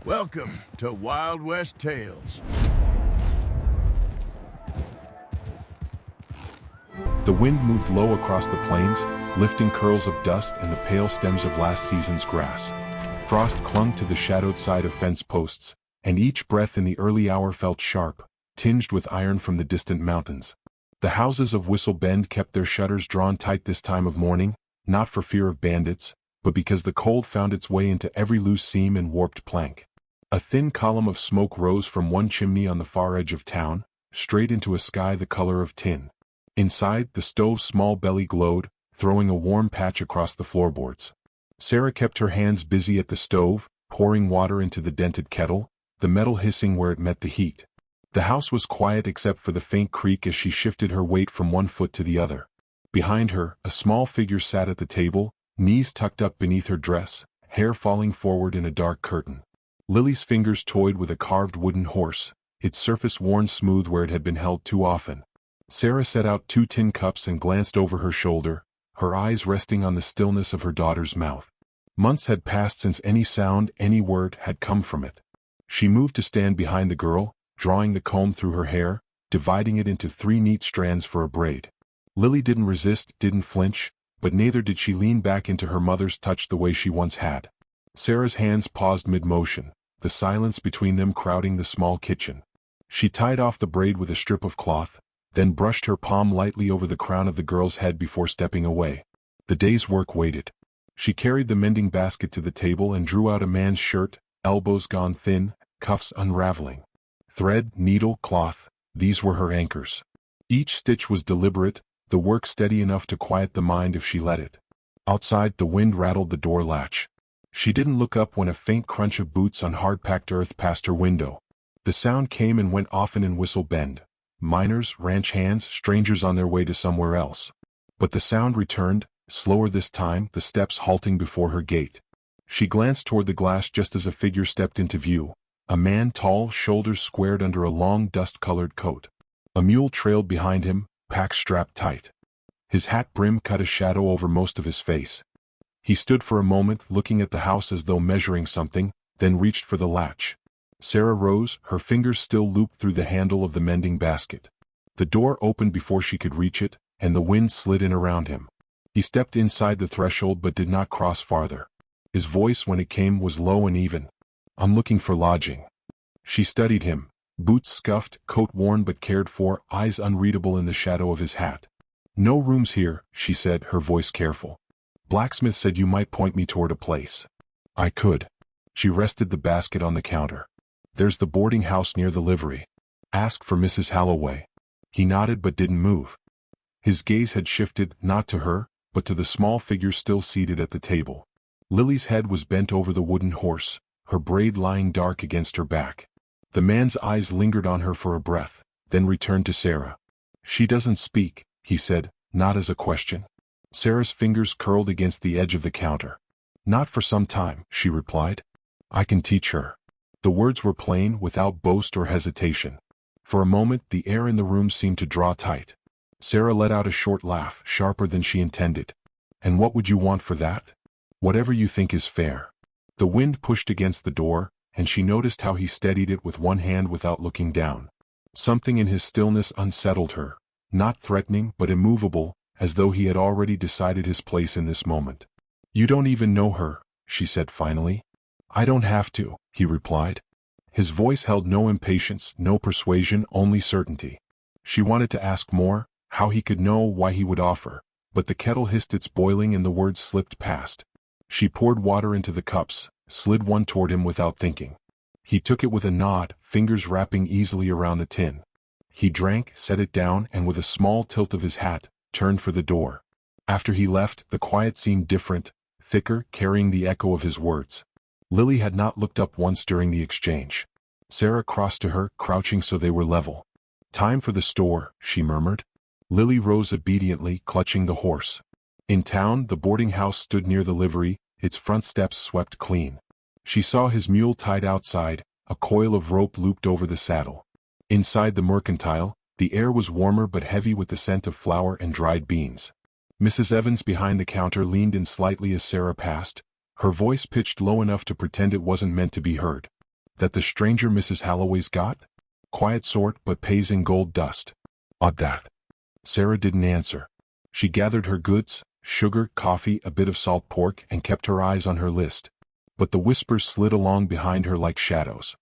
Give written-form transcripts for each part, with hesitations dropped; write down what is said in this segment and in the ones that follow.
Welcome to Wild West Tales. The wind moved low across the plains, lifting curls of dust and the pale stems of last season's grass. Frost clung to the shadowed side of fence posts, and each breath in the early hour felt sharp, tinged with iron from the distant mountains. The houses of Whistle Bend kept their shutters drawn tight this time of morning, not for fear of bandits, but because the cold found its way into every loose seam and warped plank. A thin column of smoke rose from one chimney on the far edge of town, straight into a sky the color of tin. Inside, the stove's small belly glowed, throwing a warm patch across the floorboards. Sarah kept her hands busy at the stove, pouring water into the dented kettle, the metal hissing where it met the heat. The house was quiet except for the faint creak as she shifted her weight from one foot to the other. Behind her, a small figure sat at the table, knees tucked up beneath her dress, hair falling forward in a dark curtain. Lily's fingers toyed with a carved wooden horse, its surface worn smooth where it had been held too often. Sarah set out 2 tin cups and glanced over her shoulder, her eyes resting on the stillness of her daughter's mouth. Months had passed since any sound, any word, had come from it. She moved to stand behind the girl, drawing the comb through her hair, dividing it into 3 neat strands for a braid. Lily didn't resist, didn't flinch, but neither did she lean back into her mother's touch the way she once had. Sarah's hands paused mid-motion, the silence between them crowding the small kitchen. She tied off the braid with a strip of cloth, then brushed her palm lightly over the crown of the girl's head before stepping away. The day's work waited. She carried the mending basket to the table and drew out a man's shirt, elbows gone thin, cuffs unraveling. Thread, needle, cloth, these were her anchors. Each stitch was deliberate, the work steady enough to quiet the mind if she let it. Outside, the wind rattled the door latch. She didn't look up when a faint crunch of boots on hard-packed earth passed her window. The sound came and went often in Whistle Bend. Miners, ranch hands, strangers on their way to somewhere else. But the sound returned, slower this time, the steps halting before her gate. She glanced toward the glass just as a figure stepped into view. A man tall, shoulders squared under a long dust-colored coat. A mule trailed behind him, pack strapped tight. His hat brim cut a shadow over most of his face. He stood for a moment looking at the house as though measuring something, then reached for the latch. Sarah rose, her fingers still looped through the handle of the mending basket. The door opened before she could reach it, and the wind slid in around him. He stepped inside the threshold but did not cross farther. His voice, when it came, was low and even. "I'm looking for lodging." She studied him, boots scuffed, coat worn but cared for, eyes unreadable in the shadow of his hat. "No rooms here," she said, her voice careful. "Blacksmith said you might point me toward a place." "I could." She rested the basket on the counter. "There's the boarding house near the livery. Ask for Mrs. Halloway." He nodded but didn't move. His gaze had shifted, not to her, but to the small figure still seated at the table. Lily's head was bent over the wooden horse, her braid lying dark against her back. The man's eyes lingered on her for a breath, then returned to Sarah. "She doesn't speak," he said, not as a question. Sarah's fingers curled against the edge of the counter. "Not for some time," she replied. "I can teach her." The words were plain, without boast or hesitation. For a moment, the air in the room seemed to draw tight. Sarah let out a short laugh, sharper than she intended. "And what would you want for that?" "Whatever you think is fair." The wind pushed against the door, and she noticed how he steadied it with one hand without looking down. Something in his stillness unsettled her, not threatening but immovable, as though he had already decided his place in this moment. "You don't even know her," she said finally. "I don't have to," he replied. His voice held no impatience, no persuasion, only certainty. She wanted to ask more, how he could know, why he would offer, but the kettle hissed its boiling and the words slipped past. She poured water into the cups, slid one toward him without thinking. He took it with a nod, fingers wrapping easily around the tin. He drank, set it down, and with a small tilt of his hat, turned for the door. After he left, the quiet seemed different, thicker, carrying the echo of his words. Lily had not looked up once during the exchange. Sarah crossed to her, crouching so they were level. "Time for the store," she murmured. Lily rose obediently, clutching the horse. In town, the boarding house stood near the livery, its front steps swept clean. She saw his mule tied outside, a coil of rope looped over the saddle. Inside the mercantile, the air was warmer but heavy with the scent of flour and dried beans. Mrs. Evans behind the counter leaned in slightly as Sarah passed, her voice pitched low enough to pretend it wasn't meant to be heard. That the stranger Mrs. Holloway's got? Quiet sort, but pays in gold dust. Odd that. Sarah didn't answer. She gathered her goods, sugar, coffee, a bit of salt pork, and kept her eyes on her list. But the whispers slid along behind her like shadows.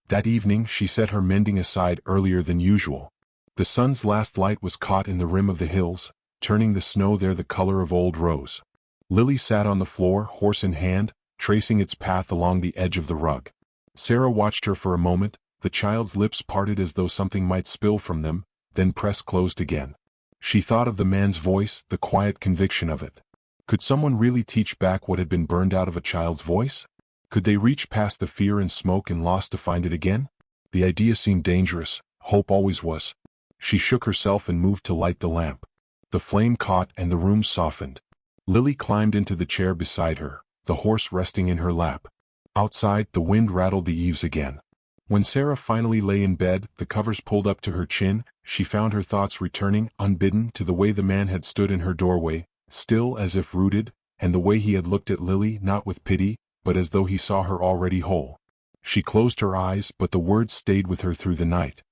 That evening she set her mending aside earlier than usual. The sun's last light was caught in the rim of the hills, turning the snow there the color of old rose. Lily sat on the floor, horse in hand, tracing its path along the edge of the rug. Sarah watched her for a moment, the child's lips parted as though something might spill from them, then press closed again. She thought of the man's voice, the quiet conviction of it. Could someone really teach back what had been burned out of a child's voice? Could they reach past the fear and smoke and loss to find it again? The idea seemed dangerous, hope always was. She shook herself and moved to light the lamp. The flame caught and the room softened. Lily climbed into the chair beside her, the horse resting in her lap. Outside, the wind rattled the eaves again. When Sarah finally lay in bed, the covers pulled up to her chin, she found her thoughts returning, unbidden, to the way the man had stood in her doorway, still as if rooted, and the way he had looked at Lily, not with pity, but as though he saw her already whole. She closed her eyes, but the words stayed with her through the night.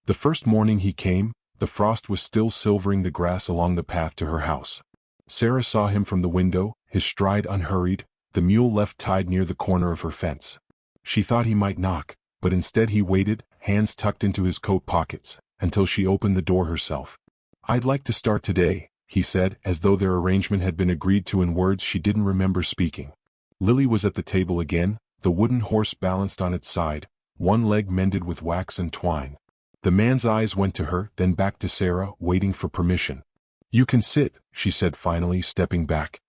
The first morning he came, the frost was still silvering the grass along the path to her house. Sarah saw him from the window, his stride unhurried, the mule left tied near the corner of her fence. She thought he might knock, but instead he waited, hands tucked into his coat pockets, until she opened the door herself. "I'd like to start today," he said, as though their arrangement had been agreed to in words she didn't remember speaking. Lily was at the table again, the wooden horse balanced on its side, one leg mended with wax and twine. The man's eyes went to her, then back to Sarah, waiting for permission. "You can sit," she said finally, stepping back.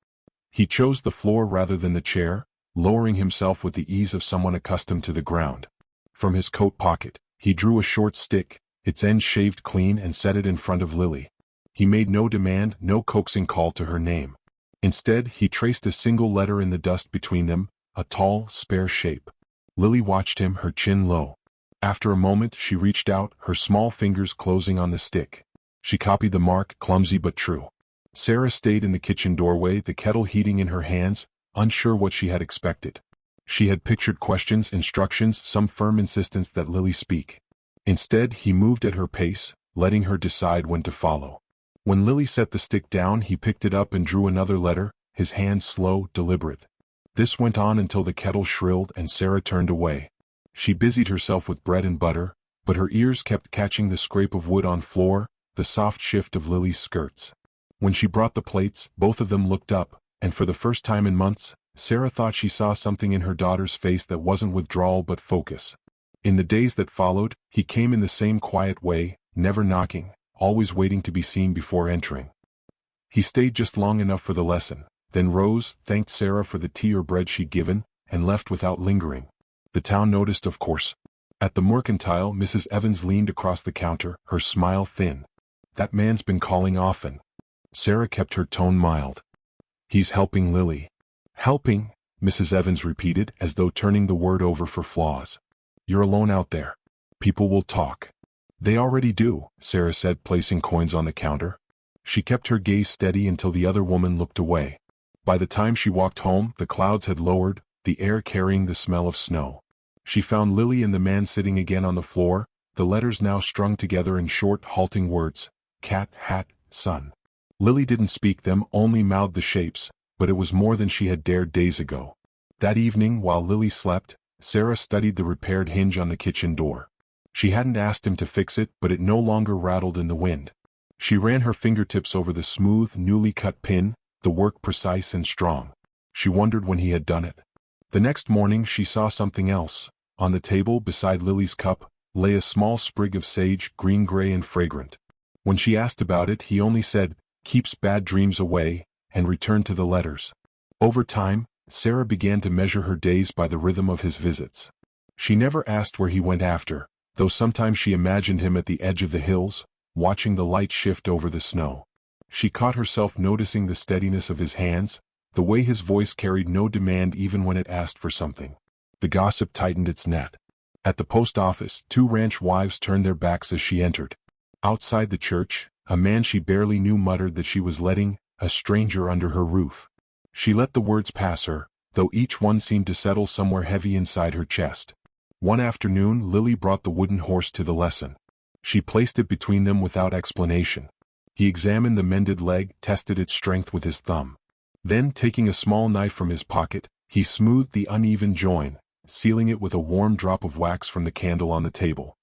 He chose the floor rather than the chair, lowering himself with the ease of someone accustomed to the ground. From his coat pocket, he drew a short stick, its end shaved clean, and set it in front of Lily. He made no demand, no coaxing call to her name. Instead, he traced a single letter in the dust between them, a tall, spare shape. Lily watched him, her chin low. After a moment, she reached out, her small fingers closing on the stick. She copied the mark, clumsy but true. Sarah stayed in the kitchen doorway, the kettle heating in her hands, unsure what she had expected. She had pictured questions, instructions, some firm insistence that Lily speak. Instead, he moved at her pace, letting her decide when to follow. When Lily set the stick down, he picked it up and drew another letter, his hand slow, deliberate. This went on until the kettle shrilled and Sarah turned away. She busied herself with bread and butter, but her ears kept catching the scrape of wood on floor, the soft shift of Lily's skirts. When she brought the plates, both of them looked up, and for the first time in months, Sarah thought she saw something in her daughter's face that wasn't withdrawal but focus. In the days that followed, he came in the same quiet way, never knocking, always waiting to be seen before entering. He stayed just long enough for the lesson, then rose, thanked Sarah for the tea or bread she'd given, and left without lingering. The town noticed, of course. At the mercantile, Mrs. Evans leaned across the counter, her smile thin. "That man's been calling often." Sarah kept her tone mild. "He's helping Lily." "Helping?" Mrs. Evans repeated, as though turning the word over for flaws. "You're alone out there. People will talk." "They already do," Sarah said, placing coins on the counter. She kept her gaze steady until the other woman looked away. By the time she walked home, the clouds had lowered, the air carrying the smell of snow. She found Lily and the man sitting again on the floor, the letters now strung together in short, halting words. Cat, hat, son. Lily didn't speak them, only mouthed the shapes, but it was more than she had dared days ago. That evening, while Lily slept, Sarah studied the repaired hinge on the kitchen door. She hadn't asked him to fix it, but it no longer rattled in the wind. She ran her fingertips over the smooth, newly cut pin, the work precise and strong. She wondered when he had done it. The next morning she saw something else. On the table, beside Lily's cup, lay a small sprig of sage, green-gray and fragrant. When she asked about it, he only said, "Keeps bad dreams away," and returned to the letters. Over time, Sarah began to measure her days by the rhythm of his visits. She never asked where he went after, though sometimes she imagined him at the edge of the hills, watching the light shift over the snow. She caught herself noticing the steadiness of his hands, the way his voice carried no demand even when it asked for something. The gossip tightened its net. At the post office, 2 ranch wives turned their backs as she entered. Outside the church, a man she barely knew muttered that she was letting a stranger under her roof. She let the words pass her, though each one seemed to settle somewhere heavy inside her chest. One afternoon, Lily brought the wooden horse to the lesson. She placed it between them without explanation. He examined the mended leg, tested its strength with his thumb. Then, taking a small knife from his pocket, he smoothed the uneven join, sealing it with a warm drop of wax from the candle on the table.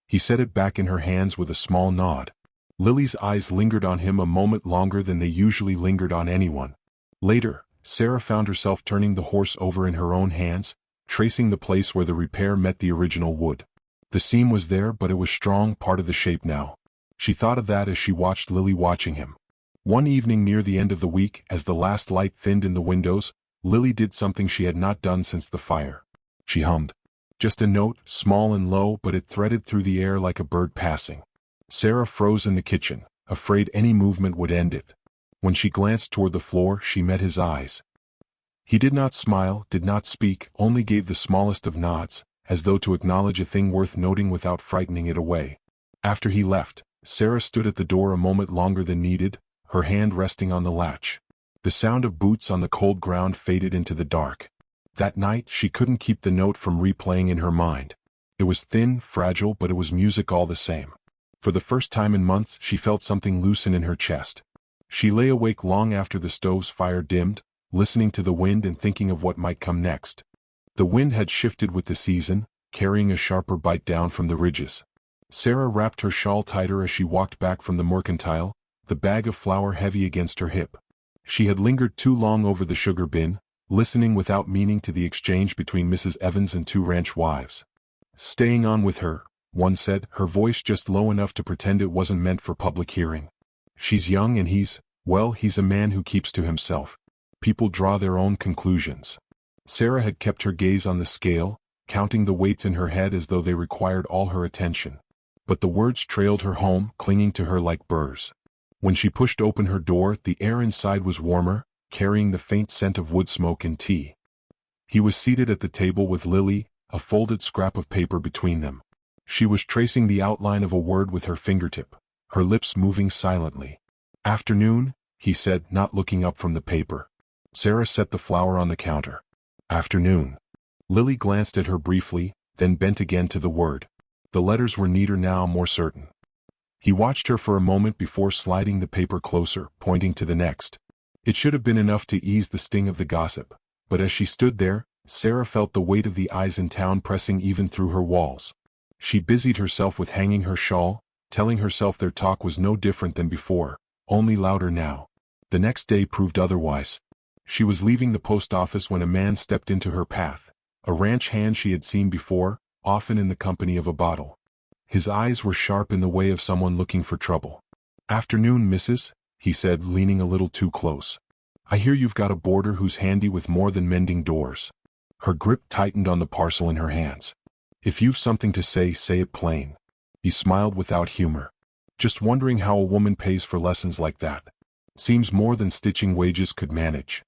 He set it back in her hands with a small nod. Lily's eyes lingered on him a moment longer than they usually lingered on anyone. Later, Sarah found herself turning the horse over in her own hands, tracing the place where the repair met the original wood. The seam was there, but it was strong, part of the shape now. She thought of that as she watched Lily watching him. One evening near the end of the week, as the last light thinned in the windows, Lily did something she had not done since the fire. She hummed. Just a note, small and low, but it threaded through the air like a bird passing. Sarah froze in the kitchen, afraid any movement would end it. When she glanced toward the floor, she met his eyes. He did not smile, did not speak, only gave the smallest of nods, as though to acknowledge a thing worth noting without frightening it away. After he left, Sarah stood at the door a moment longer than needed, her hand resting on the latch. The sound of boots on the cold ground faded into the dark. That night, she couldn't keep the note from replaying in her mind. It was thin, fragile, but it was music all the same. For the first time in months, she felt something loosen in her chest. She lay awake long after the stove's fire dimmed, listening to the wind and thinking of what might come next. The wind had shifted with the season, carrying a sharper bite down from the ridges. Sarah wrapped her shawl tighter as she walked back from the mercantile, the bag of flour heavy against her hip. She had lingered too long over the sugar bin, listening without meaning to the exchange between Mrs. Evans and two ranch wives. "Staying on with her," one said, her voice just low enough to pretend it wasn't meant for public hearing. "She's young and he's a man who keeps to himself. People draw their own conclusions." Sarah had kept her gaze on the scale, counting the weights in her head as though they required all her attention. But the words trailed her home, clinging to her like burrs. When she pushed open her door, the air inside was warmer, carrying the faint scent of wood smoke and tea. He was seated at the table with Lily, a folded scrap of paper between them. She was tracing the outline of a word with her fingertip, her lips moving silently. "Afternoon," he said, not looking up from the paper. Sarah set the flour on the counter. "Afternoon." Lily glanced at her briefly, then bent again to the word. The letters were neater now, more certain. He watched her for a moment before sliding the paper closer, pointing to the next. It should have been enough to ease the sting of the gossip, but as she stood there, Sarah felt the weight of the eyes in town pressing even through her walls. She busied herself with hanging her shawl, telling herself their talk was no different than before, only louder now. The next day proved otherwise. She was leaving the post office when a man stepped into her path, a ranch hand she had seen before, often in the company of a bottle. His eyes were sharp in the way of someone looking for trouble. "Afternoon, missus," he said, leaning a little too close. "I hear you've got a boarder who's handy with more than mending doors." Her grip tightened on the parcel in her hands. "If you've something to say, say it plain." He smiled without humor. "Just wondering how a woman pays for lessons like that. Seems more than stitching wages could manage."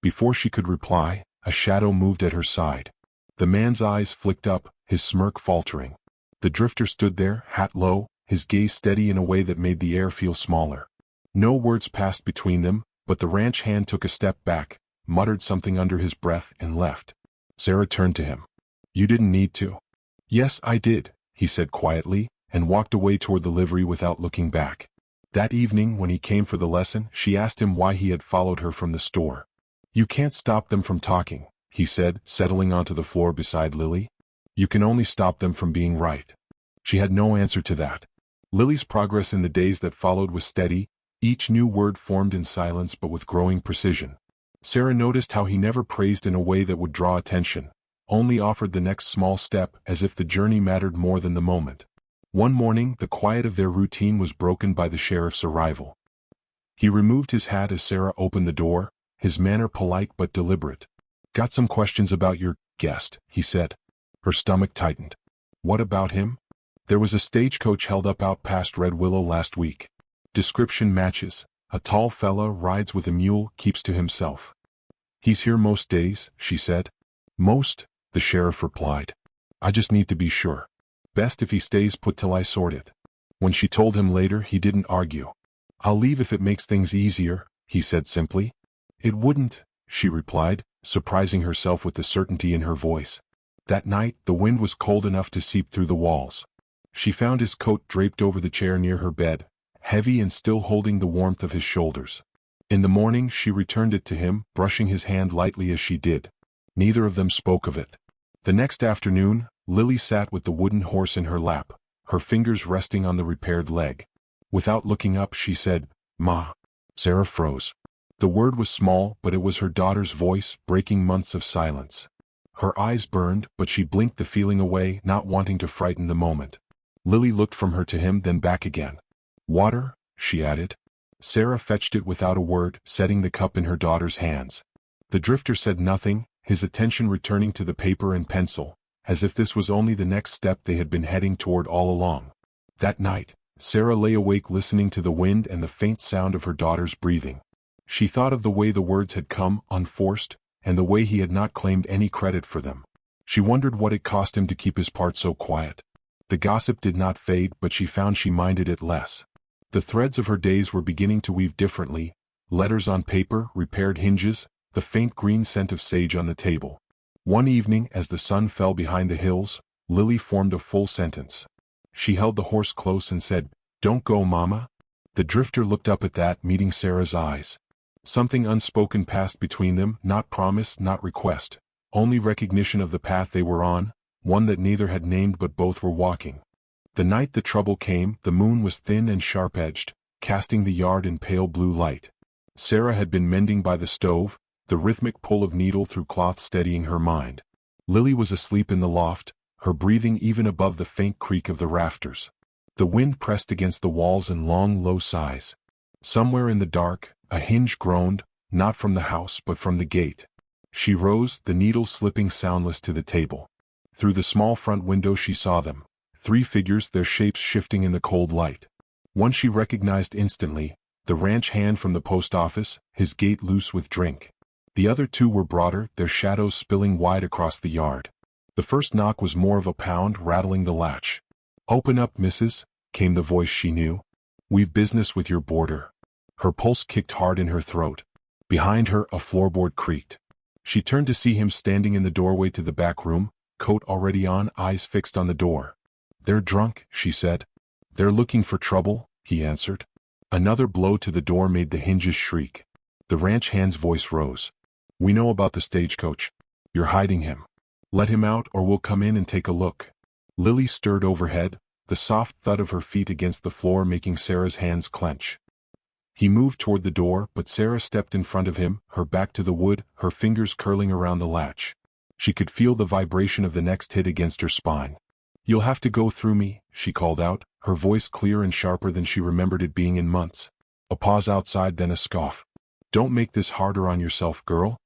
Before she could reply, a shadow moved at her side. The man's eyes flicked up, his smirk faltering. The drifter stood there, hat low, his gaze steady in a way that made the air feel smaller. No words passed between them, but the ranch hand took a step back, muttered something under his breath, and left. Sarah turned to him. "You didn't need to." "Yes, I did," he said quietly, and walked away toward the livery without looking back. That evening, when he came for the lesson, she asked him why he had followed her from the store. "You can't stop them from talking," he said, settling onto the floor beside Lily. "You can only stop them from being right." She had no answer to that. Lily's progress in the days that followed was steady, each new word formed in silence but with growing precision. Sarah noticed how he never praised in a way that would draw attention, only offered the next small step as if the journey mattered more than the moment. One morning, the quiet of their routine was broken by the sheriff's arrival. He removed his hat as Sarah opened the door, his manner polite but deliberate. "Got some questions about your guest," he said. Her stomach tightened. "What about him?" "There was a stagecoach held up out past Red Willow last week. Description matches. A tall fella, rides with a mule, keeps to himself." "He's here most days," she said. "Most?" the sheriff replied. "I just need to be sure. Best if he stays put till I sort it." When she told him later, he didn't argue. "I'll leave if it makes things easier," he said simply. "It wouldn't," she replied, surprising herself with the certainty in her voice. That night, the wind was cold enough to seep through the walls. She found his coat draped over the chair near her bed, heavy and still holding the warmth of his shoulders. In the morning she returned it to him, brushing his hand lightly as she did. Neither of them spoke of it. The next afternoon, Lily sat with the wooden horse in her lap, her fingers resting on the repaired leg. Without looking up she said, "Ma." Sarah froze. The word was small, but it was her daughter's voice, breaking months of silence. Her eyes burned, but she blinked the feeling away, not wanting to frighten the moment. Lily looked from her to him, then back again. "Water?" she added. Sarah fetched it without a word, setting the cup in her daughter's hands. The drifter said nothing, his attention returning to the paper and pencil, as if this was only the next step they had been heading toward all along. That night, Sarah lay awake listening to the wind and the faint sound of her daughter's breathing. She thought of the way the words had come, unforced, and the way he had not claimed any credit for them. She wondered what it cost him to keep his part so quiet. The gossip did not fade, but she found she minded it less. The threads of her days were beginning to weave differently, letters on paper, repaired hinges, the faint green scent of sage on the table. One evening, as the sun fell behind the hills, Lily formed a full sentence. She held the horse close and said, "Don't go, Mama." The drifter looked up at that, meeting Sarah's eyes. Something unspoken passed between them, not promise, not request, only recognition of the path they were on, one that neither had named but both were walking. The night the trouble came, the moon was thin and sharp-edged, casting the yard in pale blue light. Sarah had been mending by the stove, the rhythmic pull of needle through cloth steadying her mind. Lily was asleep in the loft, her breathing even above the faint creak of the rafters. The wind pressed against the walls in long, low sighs. Somewhere in the dark, a hinge groaned, not from the house but from the gate. She rose, the needle slipping soundless to the table. Through the small front window she saw them, 3 figures, their shapes shifting in the cold light. One she recognized instantly, the ranch hand from the post office, his gait loose with drink. The other 2 were broader, their shadows spilling wide across the yard. The first knock was more of a pound, rattling the latch. "Open up, missus," came the voice she knew. "We've business with your boarder." Her pulse kicked hard in her throat. Behind her, a floorboard creaked. She turned to see him standing in the doorway to the back room, coat already on, eyes fixed on the door. "They're drunk," she said. "They're looking for trouble," he answered. Another blow to the door made the hinges shriek. The ranch hand's voice rose. "We know about the stagecoach. You're hiding him. Let him out or we'll come in and take a look." Lily stirred overhead, the soft thud of her feet against the floor making Sarah's hands clench. He moved toward the door, but Sarah stepped in front of him, her back to the wood, her fingers curling around the latch. She could feel the vibration of the next hit against her spine. "You'll have to go through me," she called out, her voice clear and sharper than she remembered it being in months. A pause outside, then a scoff. "Don't make this harder on yourself, girl."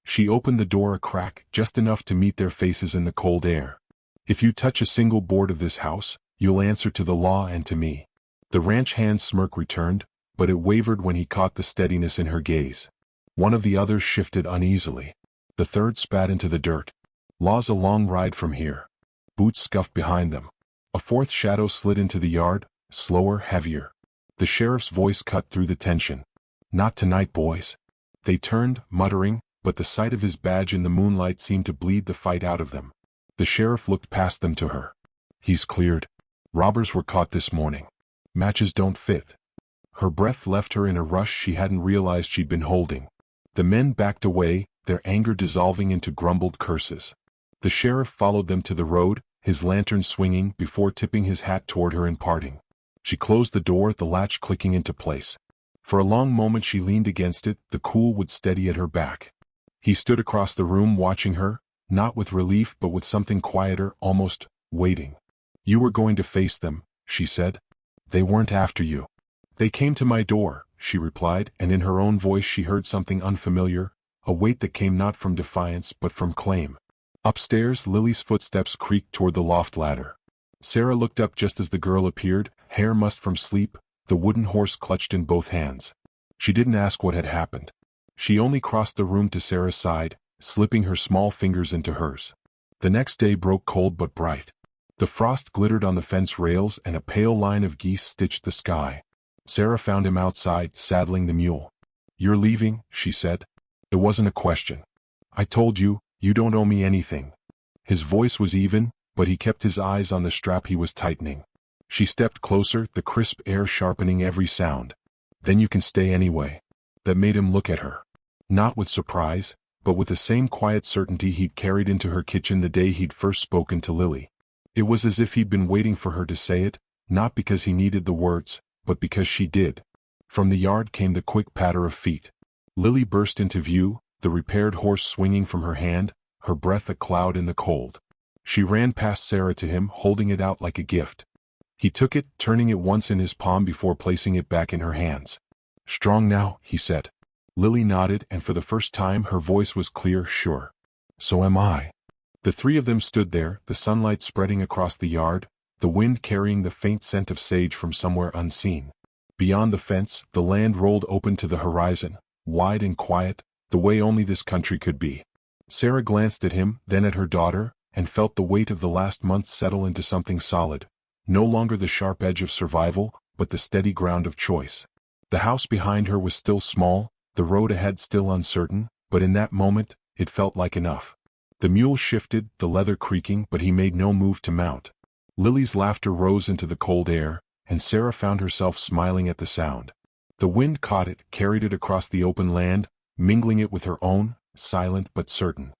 She opened the door a crack, just enough to meet their faces in the cold air. "If you touch a single board of this house, you'll answer to the law and to me." The ranch hand's smirk returned, but it wavered when he caught the steadiness in her gaze. One of the others shifted uneasily. The third spat into the dirt. "Law's a long ride from here." Boots scuffed behind them. A fourth shadow slid into the yard, slower, heavier. The sheriff's voice cut through the tension. "Not tonight, boys." They turned, muttering, but the sight of his badge in the moonlight seemed to bleed the fight out of them. The sheriff looked past them to her. "He's cleared. Robbers were caught this morning. Matches don't fit." Her breath left her in a rush she hadn't realized she'd been holding. The men backed away, their anger dissolving into grumbled curses. The sheriff followed them to the road, his lantern swinging, before tipping his hat toward her in parting. She closed the door, the latch clicking into place. For a long moment she leaned against it, the cool wood steady at her back. He stood across the room watching her, not with relief but with something quieter, almost waiting. "You were going to face them," she said. "They weren't after you." "They came to my door," she replied, and in her own voice she heard something unfamiliar, a weight that came not from defiance but from claim. Upstairs, Lily's footsteps creaked toward the loft ladder. Sarah looked up just as the girl appeared, hair mussed from sleep, the wooden horse clutched in both hands. She didn't ask what had happened. She only crossed the room to Sarah's side, slipping her small fingers into hers. The next day broke cold but bright. The frost glittered on the fence rails and a pale line of geese stitched the sky. Sarah found him outside, saddling the mule. "You're leaving," she said. "It wasn't a question. I told you, you don't owe me anything." His voice was even, but he kept his eyes on the strap he was tightening. She stepped closer, the crisp air sharpening every sound. "Then you can stay anyway." That made him look at her. Not with surprise, but with the same quiet certainty he'd carried into her kitchen the day he'd first spoken to Lily. It was as if he'd been waiting for her to say it, not because he needed the words, but because she did. From the yard came the quick patter of feet. Lily burst into view, the repaired horse swinging from her hand, her breath a cloud in the cold. She ran past Sarah to him, holding it out like a gift. He took it, turning it once in his palm before placing it back in her hands. "Strong now," he said. Lily nodded, and for the first time her voice was clear, sure. "So am I." The three of them stood there, the sunlight spreading across the yard, the wind carrying the faint scent of sage from somewhere unseen. Beyond the fence, the land rolled open to the horizon, wide and quiet, the way only this country could be. Sarah glanced at him, then at her daughter, and felt the weight of the last months settle into something solid. No longer the sharp edge of survival, but the steady ground of choice. The house behind her was still small, the road ahead still uncertain, but in that moment, it felt like enough. The mule shifted, the leather creaking, but he made no move to mount. Lily's laughter rose into the cold air, and Sarah found herself smiling at the sound. The wind caught it, carried it across the open land, mingling it with her own, silent but certain.